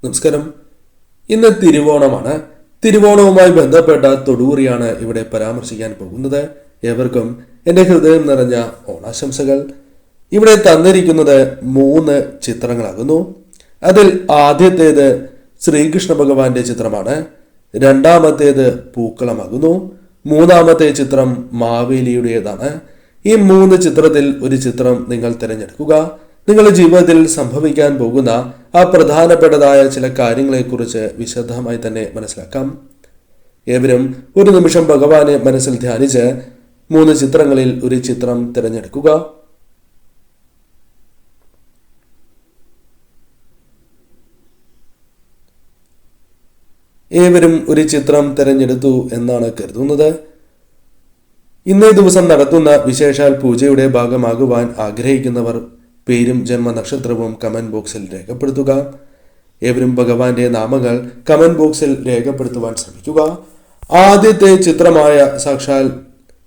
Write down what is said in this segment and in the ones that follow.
നമസ്കാരം. ഇന്ന് തിരുവോണമാണ്. തിരുവോണവുമായി ബന്ധപ്പെട്ട തൊടുകുറിയാണ് ഇവിടെ പരാമർശിക്കാൻ പോകുന്നത്. ഏവർക്കും എൻ്റെ ഹൃദയം നിറഞ്ഞ ഓണാശംസകൾ. ഇവിടെ തന്നിരിക്കുന്നത് 3 ചിത്രങ്ങളാകുന്നു. അതിൽ ആദ്യത്തേത് ശ്രീകൃഷ്ണ ഭഗവാന്റെ ചിത്രമാണ്. രണ്ടാമത്തേത് പൂക്കളമാകുന്നു. മൂന്നാമത്തെ ചിത്രം മാവേലിയുടേതാണ്. ഈ 3 ചിത്രത്തിൽ ഒരു ചിത്രം നിങ്ങൾ തിരഞ്ഞെടുക്കുക. നിങ്ങളുടെ ജീവിതത്തിൽ സംഭവിക്കാൻ പോകുന്ന ആ പ്രധാനപ്പെട്ടതായ ചില കാര്യങ്ങളെക്കുറിച്ച് വിശദമായി തന്നെ മനസ്സിലാക്കാം. ഏവരും ഒരു നിമിഷം ഭഗവാനെ മനസ്സിൽ ധ്യാനിച്ച് 3 ചിത്രങ്ങളിൽ ഒരു ചിത്രം തിരഞ്ഞെടുക്കുക. ഏവരും ഒരു ചിത്രം തിരഞ്ഞെടുത്തു എന്നാണ് കരുതുന്നത്. ഇന്നേ ദിവസം നടത്തുന്ന വിശേഷാൽ പൂജയുടെ ഭാഗമാകുവാൻ ആഗ്രഹിക്കുന്നവർ പേരും ജന്മനക്ഷത്രവും കമന്റ് ബോക്സിൽ രേഖപ്പെടുത്തുക. ഏവരും ഭഗവാന്റെ നാമങ്ങൾ കമന്റ് ബോക്സിൽ രേഖപ്പെടുത്തുവാൻ ശ്രമിക്കുക. ആദ്യത്തെ ചിത്രമായ സാക്ഷാൽ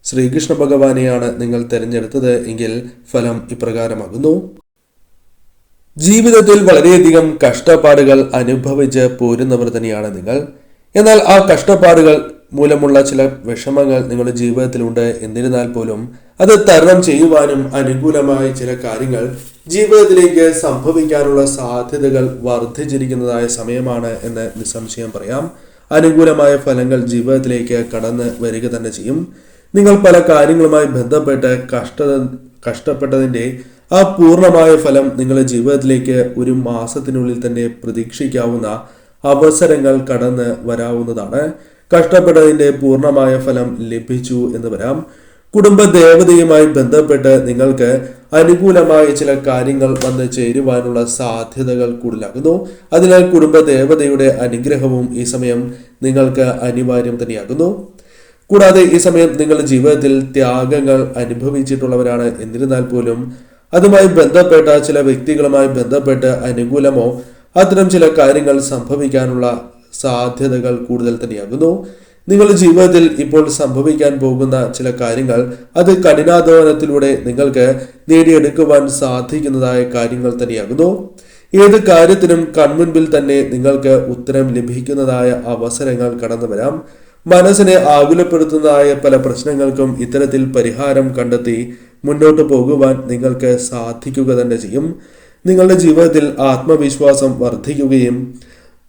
ശ്രീകൃഷ്ണ ഭഗവാനെയാണ് നിങ്ങൾ തിരഞ്ഞെടുത്തത് എങ്കിൽ ഫലം ഇപ്രകാരമാകുന്നു. ജീവിതത്തിൽ വളരെയധികം കഷ്ടപ്പാടുകൾ അനുഭവിച്ച് പോരുന്നവർ തന്നെയാണ് നിങ്ങൾ. എന്നാൽ ആ കഷ്ടപ്പാടുകൾ മൂലമുള്ള ചില വിഷമങ്ങൾ നിങ്ങളുടെ ജീവിതത്തിലുണ്ട്. എന്നിരുന്നാൽ പോലും അത് തരണം ചെയ്യുവാനും അനുകൂലമായ ചില കാര്യങ്ങൾ ജീവിതത്തിലേക്ക് സംഭവിക്കാനുള്ള സാധ്യതകൾ വർദ്ധിച്ചിരിക്കുന്നതായ സമയമാണ് എന്ന് നിസ്സംശയം പറയാം. അനുകൂലമായ ഫലങ്ങൾ ജീവിതത്തിലേക്ക് കടന്ന് വരിക തന്നെ ചെയ്യും. നിങ്ങൾ പല കാര്യങ്ങളുമായി ബന്ധപ്പെട്ട് കഷ്ടപ്പെട്ടതിൻ്റെ ആ പൂർണ്ണമായ ഫലം നിങ്ങളുടെ ജീവിതത്തിലേക്ക് ഒരു മാസത്തിനുള്ളിൽ തന്നെ പ്രതീക്ഷിക്കാവുന്ന അവസരങ്ങൾ കടന്ന് വരാവുന്നതാണ്. കഷ്ടപ്പെട്ടതിൻ്റെ പൂർണ്ണമായ ഫലം ലഭിച്ചു എന്ന് വരാം. കുടുംബ ദേവതയുമായി ബന്ധപ്പെട്ട് നിങ്ങൾക്ക് അനുകൂലമായ ചില കാര്യങ്ങൾ വന്ന് ചേരുവാനുള്ള സാധ്യതകൾ കൂടുതലാകുന്നു. അതിനാൽ കുടുംബ ദേവതയുടെ അനുഗ്രഹവും ഈ സമയം നിങ്ങൾക്ക് അനിവാര്യം തന്നെയാകുന്നു. കൂടാതെ ഈ സമയം നിങ്ങളുടെ ജീവിതത്തിൽ ത്യാഗങ്ങൾ അനുഭവിച്ചിട്ടുള്ളവരാണ്. എന്നിരുന്നാൽ പോലും അതുമായി ബന്ധപ്പെട്ട ചില വ്യക്തികളുമായി ബന്ധപ്പെട്ട് അനുകൂലമോ അത്തരം ചില കാര്യങ്ങൾ സംഭവിക്കാനുള്ള സാധ്യതകൾ കൂടുതൽ തന്നെയാകുന്നു. നിങ്ങളുടെ ജീവിതത്തിൽ ഇപ്പോൾ സംഭവിക്കാൻ പോകുന്ന ചില കാര്യങ്ങൾ അത് കഠിനാധ്വാനത്തിലൂടെ നിങ്ങൾക്ക് നേടിയെടുക്കുവാൻ സാധിക്കുന്നതായ കാര്യങ്ങൾ തന്നെയാകുന്നു. ഏത് കാര്യത്തിനും കൺമുൻപിൽ തന്നെ നിങ്ങൾക്ക് ഉത്തരം ലഭിക്കുന്നതായ അവസരങ്ങൾ കടന്നു വരാം. മനസ്സിനെ ആകുലപ്പെടുത്തുന്നതായ പല പ്രശ്നങ്ങൾക്കും ഇത്തരത്തിൽ പരിഹാരം കണ്ടെത്തി മുന്നോട്ട് പോകുവാൻ നിങ്ങൾക്ക് സാധിക്കുക തന്നെ ചെയ്യും. നിങ്ങളുടെ ജീവിതത്തിൽ ആത്മവിശ്വാസം വർദ്ധിക്കുകയും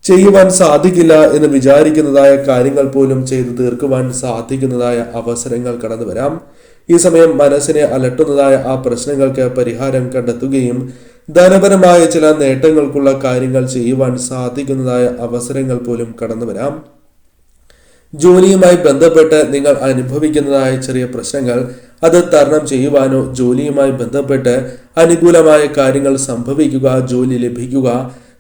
ചെയ്യുവാൻ സാധിക്കില്ല എന്ന് വിചാരിക്കുന്നതായ കാര്യങ്ങൾ പോലും ചെയ്തു തീർക്കുവാൻ സാധിക്കുന്നതായ അവസരങ്ങൾ കടന്നു വരാം. ഈ സമയം മനസ്സിനെ അലട്ടുന്നതായ ആ പ്രശ്നങ്ങൾക്ക് പരിഹാരം കണ്ടെത്തുകയും ധനപരമായ ചില നേട്ടങ്ങൾക്കുള്ള കാര്യങ്ങൾ ചെയ്യുവാൻ സാധിക്കുന്നതായ അവസരങ്ങൾ പോലും കടന്നു വരാം. ജോലിയുമായി ബന്ധപ്പെട്ട് നിങ്ങൾ അനുഭവിക്കുന്നതായ ചെറിയ പ്രശ്നങ്ങൾ അത് തരണം ചെയ്യുവാനോ ജോലിയുമായി ബന്ധപ്പെട്ട് അനുകൂലമായ കാര്യങ്ങൾ സംഭവിക്കുക, ജോലി ലഭിക്കുക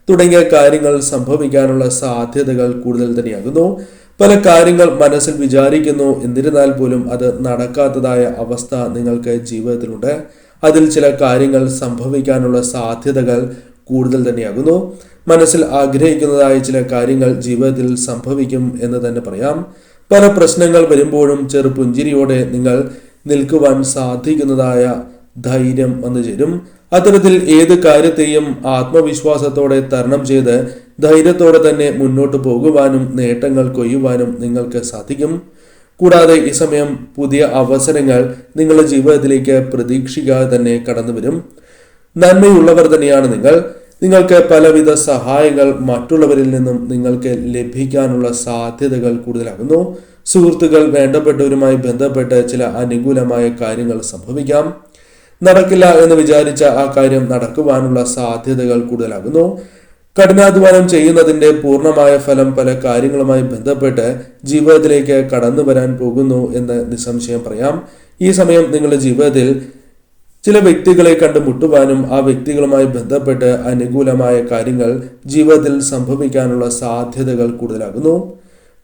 തുടങ്ങിയ കാര്യങ്ങൾ സംഭവിക്കാനുള്ള സാധ്യതകൾ കൂടുതൽ തന്നെയാകുന്നു. പല കാര്യങ്ങൾ മനസ്സിൽ വിചാരിക്കുന്നു. എന്നിരുന്നാൽ പോലും അത് നടക്കാത്തതായ അവസ്ഥ നിങ്ങൾക്ക് ജീവിതത്തിലുണ്ട്. അതിൽ ചില കാര്യങ്ങൾ സംഭവിക്കാനുള്ള സാധ്യതകൾ കൂടുതൽ തന്നെയാകുന്നു. മനസ്സിൽ ആഗ്രഹിക്കുന്നതായ ചില കാര്യങ്ങൾ ജീവിതത്തിൽ സംഭവിക്കും എന്ന് തന്നെ പറയാം. പല പ്രശ്നങ്ങൾ വരുമ്പോഴും ചെറുപുഞ്ചിരിയോടെ നിങ്ങൾ നിൽക്കുവാൻ സാധിക്കുന്നതായ ധൈര്യം വന്നു ചേരും. അത്തരത്തിൽ ഏത് കാര്യത്തെയും ആത്മവിശ്വാസത്തോടെ തരണം ചെയ്ത് ധൈര്യത്തോടെ തന്നെ മുന്നോട്ട് പോകുവാനും നേട്ടങ്ങൾ കൊയ്യുവാനും നിങ്ങൾക്ക് സാധിക്കും. കൂടാതെ ഈ സമയം പുതിയ അവസരങ്ങൾ നിങ്ങളുടെ ജീവിതത്തിലേക്ക് പ്രതീക്ഷിക്കാതെ തന്നെ കടന്നു വരും. നന്മയുള്ളവർ തന്നെയാണ് നിങ്ങൾ. നിങ്ങൾക്ക് പലവിധ സഹായങ്ങൾ മറ്റുള്ളവരിൽ നിന്നും നിങ്ങൾക്ക് ലഭിക്കാനുള്ള സാധ്യതകൾ കൂടുതലാകുന്നു. സുഹൃത്തുക്കൾ, വേണ്ടപ്പെട്ടവരുമായി ബന്ധപ്പെട്ട് ചില അനുകൂലമായ കാര്യങ്ങൾ സംഭവിക്കാം. നടക്കില്ല എന്ന് വിചാരിച്ച ആ കാര്യം നടക്കുവാനുള്ള സാധ്യതകൾ കൂടുതലാകുന്നു. കഠിനാധ്വാനം ചെയ്യുന്നതിൻ്റെ പൂർണ്ണമായ ഫലം പല കാര്യങ്ങളുമായി ബന്ധപ്പെട്ട് ജീവിതത്തിലേക്ക് കടന്നു വരാൻ പോകുന്നു എന്ന് നിസ്സംശയം പറയാം. ഈ സമയം നിങ്ങളുടെ ജീവിതത്തിൽ ചില വ്യക്തികളെ കണ്ടുമുട്ടുവാനും ആ വ്യക്തികളുമായി ബന്ധപ്പെട്ട് അനുകൂലമായ കാര്യങ്ങൾ ജീവിതത്തിൽ സംഭവിക്കാനുള്ള സാധ്യതകൾ കൂടുതലാകുന്നു.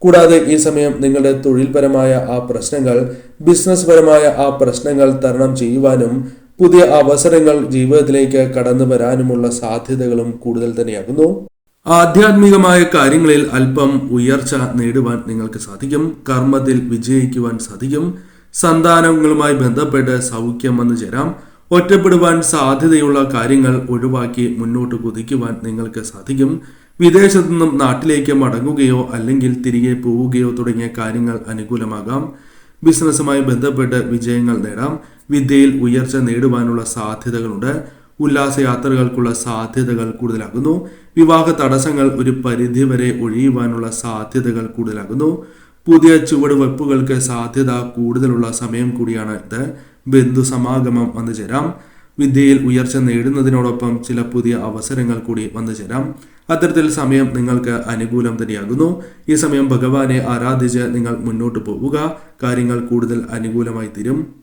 കൂടാതെ ഈ സമയം നിങ്ങളുടെ തൊഴിൽപരമായ ആ പ്രശ്നങ്ങൾ, ബിസിനസ് പരമായ ആ പ്രശ്നങ്ങൾ തരണം ചെയ്യുവാനും പുതിയ അവസരങ്ങൾ ജീവിതത്തിലേക്ക് കടന്നു വരാനുമുള്ള സാധ്യതകളും കൂടുതൽ തന്നെയാകുന്നു. ആധ്യാത്മികമായ കാര്യങ്ങളിൽ അല്പം ഉയർച്ച നേടുവാൻ നിങ്ങൾക്ക് സാധിക്കും. കർമ്മത്തിൽ വിജയിക്കുവാൻ സാധിക്കും. സന്താനങ്ങളുമായി ബന്ധപ്പെട്ട് സൗഖ്യം വന്നു ചേരാം. ഒറ്റപ്പെടുവാൻ സാധ്യതയുള്ള കാര്യങ്ങൾ ഒഴിവാക്കി മുന്നോട്ട് കുതിക്കുവാൻ നിങ്ങൾക്ക് സാധിക്കും. വിദേശത്തു നിന്നും നാട്ടിലേക്ക് മടങ്ങുകയോ അല്ലെങ്കിൽ തിരികെ പോവുകയോ തുടങ്ങിയ കാര്യങ്ങൾ അനുകൂലമാകാം. ബിസിനസ്സുമായി ബന്ധപ്പെട്ട് വിജയങ്ങൾ നേടാം. വിദ്യയിൽ ഉയർച്ച നേടുവാനുള്ള സാധ്യതകളുണ്ട്. ഉല്ലാസയാത്രകൾക്കുള്ള സാധ്യതകൾ കൂടുതലാകുന്നു. വിവാഹ തടസ്സങ്ങൾ ഒരു പരിധിവരെ ഒഴിയുവാനുള്ള സാധ്യതകൾ കൂടുതലാകുന്നു. പുതിയ ചുവടുവെപ്പുകൾക്ക് സാധ്യത കൂടുതലുള്ള സമയം കൂടിയാണ് ഇത്. ബന്ധു സമാഗമം വന്നു ചേരാം. വിദ്യയിൽ ഉയർച്ച നേടുന്നതിനോടൊപ്പം ചില പുതിയ അവസരങ്ങൾ കൂടി വന്നു ചേരാം. അത്തരത്തിൽ സമയം നിങ്ങൾക്ക് അനുകൂലം തന്നെയാകുന്നു. ഈ സമയം ഭഗവാനെ ആരാധിച്ച് നിങ്ങൾ മുന്നോട്ട് പോവുക. കാര്യങ്ങൾ കൂടുതൽ അനുകൂലമായി തീരും.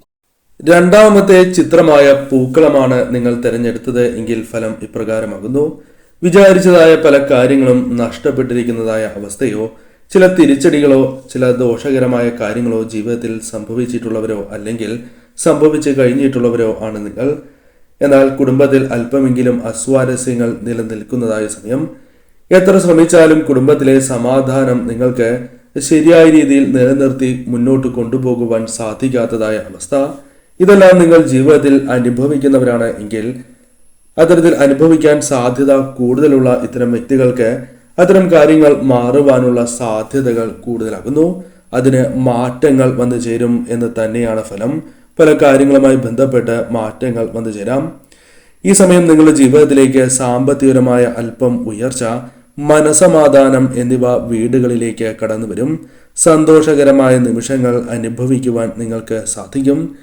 രണ്ടാമത്തെ ചിത്രമായ പൂക്കളമാണ് നിങ്ങൾ തിരഞ്ഞെടുത്തത് എങ്കിൽ ഫലം ഇപ്രകാരമാകുന്നു. വിചാരിച്ചതായ പല കാര്യങ്ങളും നഷ്ടപ്പെട്ടിരിക്കുന്നതായ അവസ്ഥയോ ചില തിരിച്ചടികളോ ചില ദോഷകരമായ കാര്യങ്ങളോ ജീവിതത്തിൽ സംഭവിച്ചിട്ടുള്ളവരോ അല്ലെങ്കിൽ സംഭവിച്ചു കഴിഞ്ഞിട്ടുള്ളവരോ ആണ് നിങ്ങൾ. എന്നാൽ കുടുംബത്തിൽ അല്പമെങ്കിലും അസ്വാരസ്യങ്ങൾ നിലനിൽക്കുന്നതായ സമയം. എത്ര ശ്രമിച്ചാലും കുടുംബത്തിലെ സമാധാനം നിങ്ങൾക്ക് ശരിയായ രീതിയിൽ നിലനിർത്തി മുന്നോട്ട് കൊണ്ടുപോകുവാൻ സാധിക്കാത്തതായ അവസ്ഥ. ഇതെല്ലാം നിങ്ങൾ ജീവിതത്തിൽ അനുഭവിക്കുന്നവരാണ് എങ്കിൽ അത്തരത്തിൽ അനുഭവിക്കാൻ സാധ്യത കൂടുതലുള്ള ഇത്തരം വ്യക്തികൾക്ക് അത്തരം കാര്യങ്ങൾ മാറുവാനുള്ള സാധ്യതകൾ കൂടുതലാകുന്നു. അതിന് മാറ്റങ്ങൾ വന്നു ചേരും എന്ന് തന്നെയാണ് ഫലം. പല കാര്യങ്ങളുമായി ബന്ധപ്പെട്ട് മാറ്റങ്ങൾ വന്നു ചേരാം. ഈ സമയം നിങ്ങളുടെ ജീവിതത്തിലേക്ക് സാമ്പത്തികപരമായ അല്പം ഉയർച്ച, മനസമാധാനം എന്നിവ വീടുകളിലേക്ക് കടന്നു വരും. സന്തോഷകരമായ നിമിഷങ്ങൾ അനുഭവിക്കുവാൻ നിങ്ങൾക്ക് സാധിക്കും.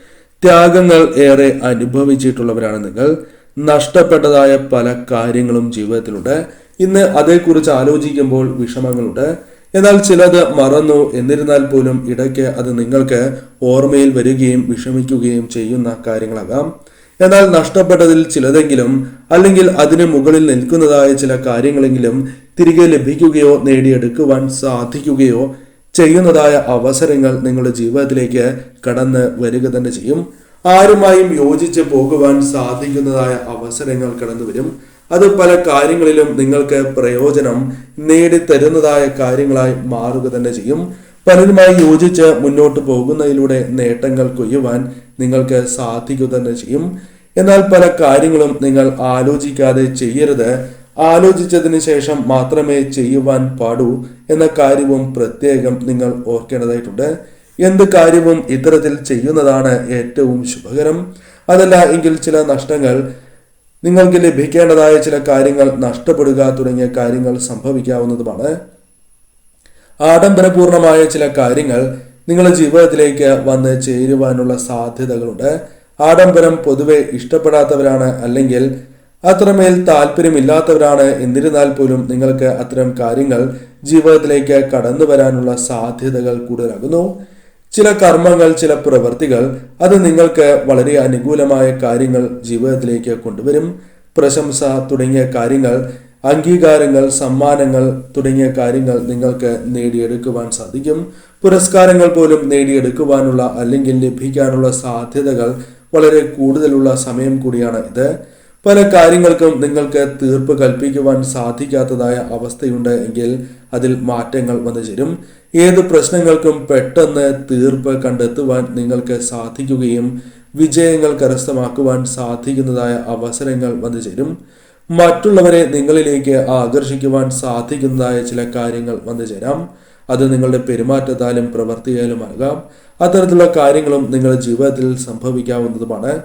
ത്യാഗങ്ങൾ ഏറെ അനുഭവിച്ചിട്ടുള്ളവരാണ് നിങ്ങൾ. നഷ്ടപ്പെട്ടതായ പല കാര്യങ്ങളും ജീവിതത്തിലുണ്ട്. ഇന്ന് അതേക്കുറിച്ച് ആലോചിക്കുമ്പോൾ വിഷമങ്ങളുണ്ട്. എന്നാൽ ചിലത് മറന്നു. എന്നിരുന്നാൽ പോലും ഇടയ്ക്ക് അത് നിങ്ങൾക്ക് ഓർമ്മയിൽ വരികയും വിഷമിക്കുകയും ചെയ്യുന്ന കാര്യങ്ങളാകാം. എന്നാൽ നഷ്ടപ്പെട്ടതിൽ ചിലതെങ്കിലും അല്ലെങ്കിൽ അതിന് മുകളിൽ നിൽക്കുന്നതായ ചില കാര്യങ്ങളെങ്കിലും തിരികെ ലഭിക്കുകയോ നേടിയെടുക്കുവാൻ സാധിക്കുകയോ ചെയ്യുന്നതായ അവസരങ്ങൾ നിങ്ങളുടെ ജീവിതത്തിലേക്ക് കടന്ന് വരിക തന്നെ ചെയ്യും. ആരുമായും യോജിച്ച് പോകുവാൻ സാധിക്കുന്നതായ അവസരങ്ങൾ കടന്നു വരും. അത് പല കാര്യങ്ങളിലും നിങ്ങൾക്ക് പ്രയോജനം നേടിത്തരുന്നതായ കാര്യങ്ങളായി മാറുക തന്നെ ചെയ്യും. പലരുമായി യോജിച്ച് മുന്നോട്ട് പോകുന്നതിലൂടെ നേട്ടങ്ങൾ കൊയ്യുവാൻ നിങ്ങൾക്ക് സാധിക്കുക തന്നെ ചെയ്യും. എന്നാൽ പല കാര്യങ്ങളും നിങ്ങൾ ആലോചിക്കാതെ ചെയ്യരുത്. ആലോചിച്ചതിന് ശേഷം മാത്രമേ ചെയ്യുവാൻ പാടൂ എന്ന കാര്യവും പ്രത്യേകം നിങ്ങൾ ഓർക്കേണ്ടതായിട്ടുണ്ട്. എന്ത് കാര്യവും ഇത്തരത്തിൽ ചെയ്യുന്നതാണ് ഏറ്റവും ശുഭകരം. അതല്ല എങ്കിൽ ചില നഷ്ടങ്ങൾ, നിങ്ങൾക്ക് ലഭിക്കേണ്ടതായ ചില കാര്യങ്ങൾ നഷ്ടപ്പെടുക തുടങ്ങിയ കാര്യങ്ങൾ സംഭവിക്കാവുന്നതുമാണ്. ആഡംബരപൂർണമായ ചില കാര്യങ്ങൾ നിങ്ങളുടെ ജീവിതത്തിലേക്ക് വന്ന് ചേരുവാനുള്ള സാധ്യതകളുണ്ട്. ആഡംബരം പൊതുവെ ഇഷ്ടപ്പെടാത്തവരാണ് അല്ലെങ്കിൽ അത്രമേൽ താല്പര്യമില്ലാത്തവരാണ്. എന്നിരുന്നാൽ പോലും നിങ്ങൾക്ക് അത്തരം കാര്യങ്ങൾ ജീവിതത്തിലേക്ക് കടന്നു വരാനുള്ള സാധ്യതകൾ കൂടുതലാകുന്നു. ചില കർമ്മങ്ങൾ, ചില പ്രവൃത്തികൾ അത് നിങ്ങൾക്ക് വളരെ അനുകൂലമായ കാര്യങ്ങൾ ജീവിതത്തിലേക്ക് കൊണ്ടുവരും. പ്രശംസ തുടങ്ങിയ കാര്യങ്ങൾ, അംഗീകാരങ്ങൾ, സമ്മാനങ്ങൾ തുടങ്ങിയ കാര്യങ്ങൾ നിങ്ങൾക്ക് നേടിയെടുക്കുവാൻ സാധിക്കും. പുരസ്കാരങ്ങൾ പോലും നേടിയെടുക്കുവാനുള്ള അല്ലെങ്കിൽ ലഭിക്കാനുള്ള സാധ്യതകൾ വളരെ കൂടുതലുള്ള സമയം കൂടിയാണ് ഇത്. പല കാര്യങ്ങൾക്കും നിങ്ങൾക്ക് തീർപ്പ് കൽപ്പിക്കുവാൻ സാധിക്കാത്തതായ അവസ്ഥയുണ്ട് എങ്കിൽ അതിൽ മാറ്റങ്ങൾ വന്നു ചേരും. ഏത് പ്രശ്നങ്ങൾക്കും പെട്ടെന്ന് തീർപ്പ് കണ്ടെത്തുവാൻ നിങ്ങൾക്ക് സാധിക്കുകയും വിജയങ്ങൾ കരസ്ഥമാക്കുവാൻ സാധിക്കുന്നതായ അവസരങ്ങൾ വന്നു ചേരും. മറ്റുള്ളവരെ നിങ്ങളിലേക്ക് ആകർഷിക്കുവാൻ സാധിക്കുന്നതായ ചില കാര്യങ്ങൾ വന്നു ചേരാം. അത് നിങ്ങളുടെ പെരുമാറ്റത്താലും പ്രവർത്തിയാലുമാകാം. അത്തരത്തിലുള്ള കാര്യങ്ങളും നിങ്ങളുടെ ജീവിതത്തിൽ സംഭവിക്കാവുന്നതുമാണ്.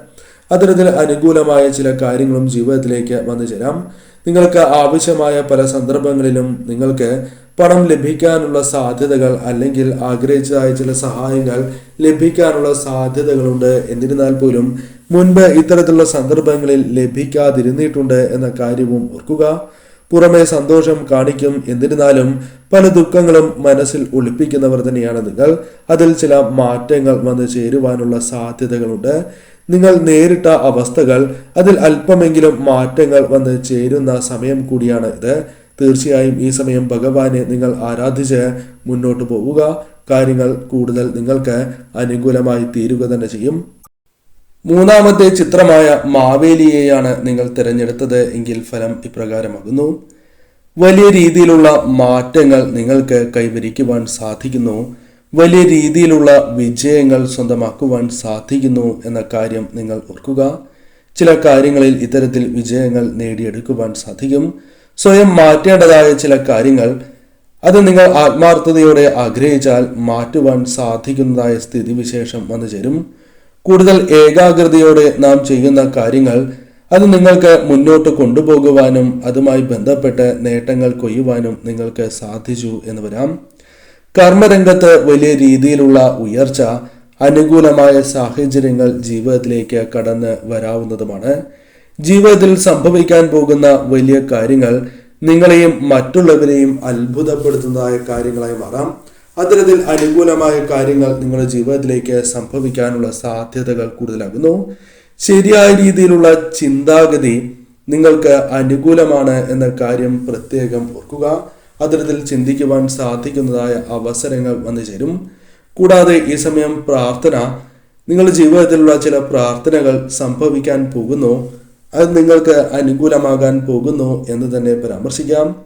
അത്തരത്തിൽ അനുകൂലമായ ചില കാര്യങ്ങളും ജീവിതത്തിലേക്ക് വന്നു ചേരാം. നിങ്ങൾക്ക് ആവശ്യമായ പല സന്ദർഭങ്ങളിലും നിങ്ങൾക്ക് പണം ലഭിക്കാനുള്ള സാധ്യതകൾ അല്ലെങ്കിൽ ആഗ്രഹിച്ചതായ ചില സഹായങ്ങൾ ലഭിക്കാനുള്ള സാധ്യതകളുണ്ട്. എന്നിരുന്നാൽ പോലും മുൻപ് ഇത്തരത്തിലുള്ള സന്ദർഭങ്ങളിൽ ലഭിക്കാതിരുന്നിട്ടുണ്ട് എന്ന കാര്യവും ഓർക്കുക. പുറമെ സന്തോഷം കാണിക്കും. എന്നിരുന്നാലും പല ദുഃഖങ്ങളും മനസ്സിൽ ഒളിപ്പിക്കുന്നവർ തന്നെയാണ് നിങ്ങൾ. അതിൽ ചില മാറ്റങ്ങൾ വന്നു ചേരുവാനുള്ള സാധ്യതകളുണ്ട്. നിങ്ങൾ നേരിട്ട അവസ്ഥകൾ, അതിൽ അല്പമെങ്കിലും മാറ്റങ്ങൾ വന്ന് ചേരുന്ന സമയം കൂടിയാണ് ഇത്. തീർച്ചയായും ഈ സമയം ഭഗവാനെ നിങ്ങൾ ആരാധിച്ച് മുന്നോട്ട് പോവുക. കാര്യങ്ങൾ കൂടുതൽ നിങ്ങൾക്ക് അനുകൂലമായി തീരുക തന്നെ ചെയ്യും. മൂന്നാമത്തെ ചിത്രമായ മാവേലിയെയാണ് നിങ്ങൾ തിരഞ്ഞെടുത്തത് എങ്കിൽ ഫലം ഇപ്രകാരമാകുന്നു. വലിയ രീതിയിലുള്ള മാറ്റങ്ങൾ നിങ്ങൾക്ക് കൈവരിക്കുവാൻ സാധിക്കുന്നു. വലിയ രീതിയിലുള്ള വിജയങ്ങൾ സ്വന്തമാക്കുവാൻ സാധിക്കുന്നു എന്ന കാര്യം നിങ്ങൾ ഓർക്കുക. ചില കാര്യങ്ങളിൽ ഇത്തരത്തിൽ വിജയങ്ങൾ നേടിയെടുക്കുവാൻ സാധിക്കും. സ്വയം മാറ്റേണ്ടതായ ചില കാര്യങ്ങൾ അത് നിങ്ങൾ ആത്മാർത്ഥതയോടെ ആഗ്രഹിച്ചാൽ മാറ്റുവാൻ സാധിക്കുന്നതായ സ്ഥിതിവിശേഷം വന്നു ചേരും. കൂടുതൽ ഏകാഗ്രതയോടെ നാം ചെയ്യുന്ന കാര്യങ്ങൾ അത് നിങ്ങൾക്ക് മുന്നോട്ട് കൊണ്ടുപോകുവാനും അതുമായി ബന്ധപ്പെട്ട് നേട്ടങ്ങൾ കൊയ്യുവാനും നിങ്ങൾക്ക് സാധിച്ചു എന്ന് വരാം. കർമ്മരംഗത്ത് വലിയ രീതിയിലുള്ള ഉയർച്ച, അനുകൂലമായ സാഹചര്യങ്ങൾ ജീവിതത്തിലേക്ക് കടന്ന് വരാവുന്നതുമാണ്. ജീവിതത്തിൽ സംഭവിക്കാൻ പോകുന്ന വലിയ കാര്യങ്ങൾ നിങ്ങളെയും മറ്റുള്ളവരെയും അത്ഭുതപ്പെടുത്തുന്നതായ കാര്യങ്ങളായി മാറാം. അത്തരത്തിൽ അനുകൂലമായ കാര്യങ്ങൾ നിങ്ങളുടെ ജീവിതത്തിലേക്ക് സംഭവിക്കാനുള്ള സാധ്യതകൾ കൂടുതലാകുന്നു. ശരിയായ രീതിയിലുള്ള ചിന്താഗതി നിങ്ങൾക്ക് അനുകൂലമാണ് എന്ന കാര്യം പ്രത്യേകം ഓർക്കുക. അത്തരത്തിൽ ചിന്തിക്കുവാൻ സാധിക്കുന്നതായ അവസരങ്ങൾ വന്നു ചേരും. കൂടാതെ ഈ സമയം പ്രാർത്ഥന, നിങ്ങളുടെ ജീവിതത്തിലുള്ള ചില പ്രാർത്ഥനകൾ സംഭവിക്കാൻ പോകുന്നു, അത് നിങ്ങൾക്ക് അനുകൂലമാകാൻ പോകുന്നു എന്ന് തന്നെ പരാമർശിക്കാം.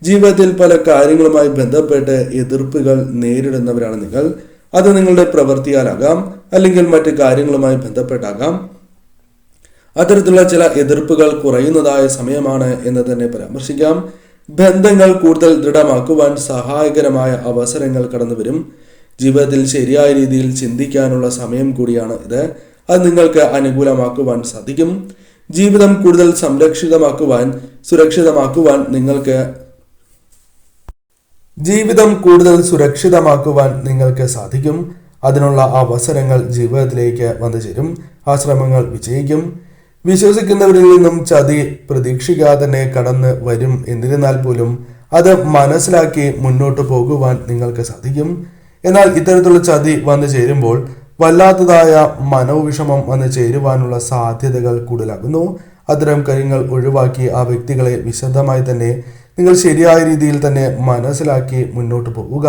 ജീവിതത്തിൽ പല കാര്യങ്ങളുമായി ബന്ധപ്പെട്ട് എതിർപ്പുകൾ നേരിടുന്നവരാണ് നിങ്ങൾ. അത് നിങ്ങളുടെ പ്രവൃത്തിയാലാകാം, അല്ലെങ്കിൽ മറ്റു കാര്യങ്ങളുമായി ബന്ധപ്പെട്ടാകാം. അത്തരത്തിലുള്ള ചില എതിർപ്പുകൾ കുറയുന്നതായ സമയമാണ് എന്ന് തന്നെ പരാമർശിക്കാം. ബന്ധങ്ങൾ കൂടുതൽ ദൃഢമാക്കുവാൻ സഹായകരമായ അവസരങ്ങൾ കടന്നു വരും. ജീവിതത്തിൽ ശരിയായ രീതിയിൽ ചിന്തിക്കാനുള്ള സമയം കൂടിയാണ് ഇത്. അത് നിങ്ങൾക്ക് അനുകൂലമാക്കുവാൻ സാധിക്കും. ജീവിതം കൂടുതൽ സുരക്ഷിതമാക്കുവാൻ നിങ്ങൾക്ക് സാധിക്കും. അതിനുള്ള അവസരങ്ങൾ ജീവിതത്തിലേക്ക് വന്നു ചേരും. ആ ശ്രമങ്ങൾ വിജയിക്കും. വിശ്വസിക്കുന്നവരിൽ നിന്നും ചതി പ്രതീക്ഷിക്കാതെ തന്നെ കടന്ന് വരും. എന്നിരുന്നാൽ പോലും അത് മനസ്സിലാക്കി മുന്നോട്ട് പോകുവാൻ നിങ്ങൾക്ക് സാധിക്കും. എന്നാൽ ഇത്തരത്തിലുള്ള ചതി വന്നു ചേരുമ്പോൾ വല്ലാത്തതായ മനോവിഷമം വന്നു ചേരുവാനുള്ള സാധ്യതകൾ കൂടുതലാകുന്നു. അത്തരം കാര്യങ്ങൾ ഒഴിവാക്കി ആ വ്യക്തികളെ വിശദമായി തന്നെ നിങ്ങൾ ശരിയായ രീതിയിൽ തന്നെ മനസ്സിലാക്കി മുന്നോട്ട് പോവുക.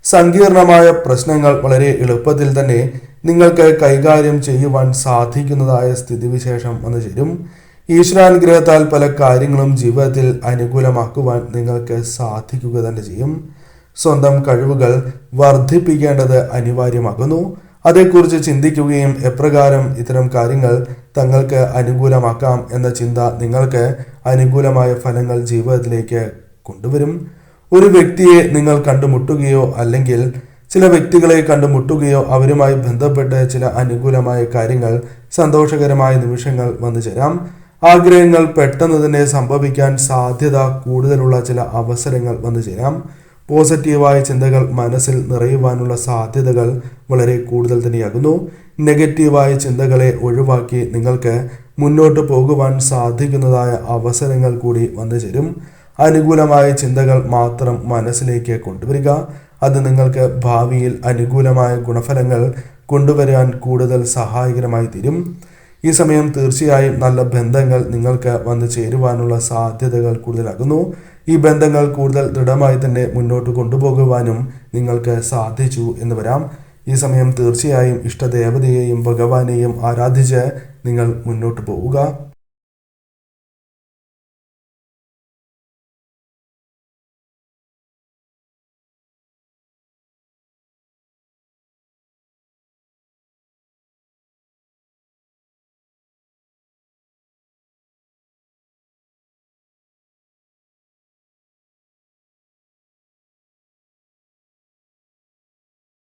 സങ്കീർണമായ പ്രശ്നങ്ങൾ വളരെ എളുപ്പത്തിൽ തന്നെ നിങ്ങൾക്ക് കൈകാര്യം ചെയ്യുവാൻ സാധിക്കുന്നതായ സ്ഥിതിവിശേഷം വന്നു ചേരും. ഈശ്വരാനുഗ്രഹത്താൽ പല കാര്യങ്ങളും ജീവിതത്തിൽ അനുകൂലമാക്കുവാൻ നിങ്ങൾക്ക് സാധിക്കുക തന്നെ ചെയ്യും. സ്വന്തം കഴിവുകൾ വർദ്ധിപ്പിക്കേണ്ടത് അനിവാര്യമാകുന്നു. അതേക്കുറിച്ച് ചിന്തിക്കുകയും എപ്രകാരം ഇത്തരം കാര്യങ്ങൾ തങ്ങൾക്ക് അനുകൂലമാക്കാം എന്ന ചിന്ത നിങ്ങൾക്ക് അനുകൂലമായ ഫലങ്ങൾ ജീവിതത്തിലേക്ക് കൊണ്ടുവരും. ഒരു വ്യക്തിയെ നിങ്ങൾ കണ്ടുമുട്ടുകയോ അല്ലെങ്കിൽ ചില വ്യക്തികളെ കണ്ടുമുട്ടുകയോ അവരുമായി ബന്ധപ്പെട്ട് ചില അനുകൂലമായ കാര്യങ്ങൾ, സന്തോഷകരമായ നിമിഷങ്ങൾ വന്നു ചേരാം. ആഗ്രഹങ്ങൾ പെട്ടെന്ന് തന്നെ സംഭവിക്കാൻ സാധ്യത കൂടുതലുള്ള ചില അവസരങ്ങൾ വന്നു ചേരാം. പോസിറ്റീവായ ചിന്തകൾ മനസ്സിൽ നിറയുവാനുള്ള സാധ്യതകൾ വളരെ കൂടുതൽ തന്നെയാകുന്നു. നെഗറ്റീവായ ചിന്തകളെ ഒഴിവാക്കി നിങ്ങൾക്ക് മുന്നോട്ട് പോകുവാൻ സാധിക്കുന്നതായ അവസരങ്ങൾ കൂടി വന്നു ചേരും. അനുകൂലമായ ചിന്തകൾ മാത്രം മനസ്സിലേക്ക് കൊണ്ടുവരിക. അത് നിങ്ങൾക്ക് ഭാവിയിൽ അനുകൂലമായ ഗുണഫലങ്ങൾ കൊണ്ടുവരാൻ കൂടുതൽ സഹായകരമായി തീരും. ഈ സമയം തീർച്ചയായും നല്ല ബന്ധങ്ങൾ നിങ്ങൾക്ക് വന്നു ചേരുവാനുള്ള സാധ്യതകൾ കൂടുതലാകുന്നു. ഈ ബന്ധങ്ങൾ കൂടുതൽ ദൃഢമായി തന്നെ മുന്നോട്ട് കൊണ്ടുപോകുവാനും നിങ്ങൾക്ക് സാധിച്ചു എന്ന് വരാം. ഈ സമയം തീർച്ചയായും ഇഷ്ടദേവതയെയും ഭഗവാനെയും ആരാധിച്ച് നിങ്ങൾ മുന്നോട്ട് പോവുക.